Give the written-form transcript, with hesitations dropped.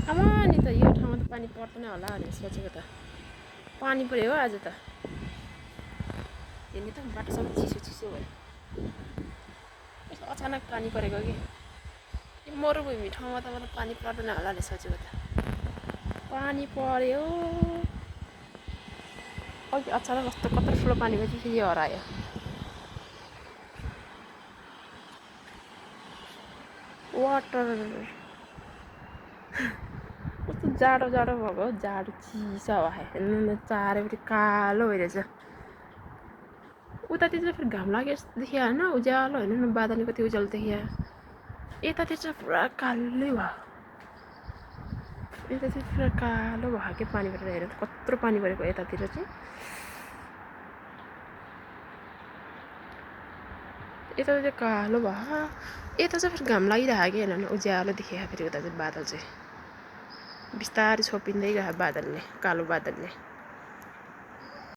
आमा नि त यो ठाउँमा त पानी पर्दैन होला भनेर सोचेको त पानी पऱ्यो हो आज त हेर्ने त बाटो सबै चिसो चिसो भयो यस्तो अचानक पानी परेको कि यो मरुभूमि ठाउँमा त मतलब पानी पर्दैन होला भनेर सोचेको त पानी पर्यो अघि अचानक कस्तो कत्रो ठुलो पानी भयो फेरि हरायो वाटर कस्तो जाडो जाडो भएको हो जाडो चिसो हावा हेर्नु चारैपट्टि कालो भइरहेछ उतातिर चाहिँ फेरि घाम लाग्यो जस्तो देखियो होइन उज्यालो होइन न बादल कति उज्यालो देखियो यतातिर चाहिँ पुरा कालै भयो यता चाहिँ पुरा कालो भयो क्या पानी परेर हेर कत्रो पानी परेको यतातिर चाहिँ यता चाहिँ कालो भयो यता चाहिँ फेरि घाम लागिरहेको कि हेर्नु उज्यालो देखियो फेरि उता चाहिँ बादल चाहिँ बिस्तारै छोपिँदै गयो बादलले कालो बादलले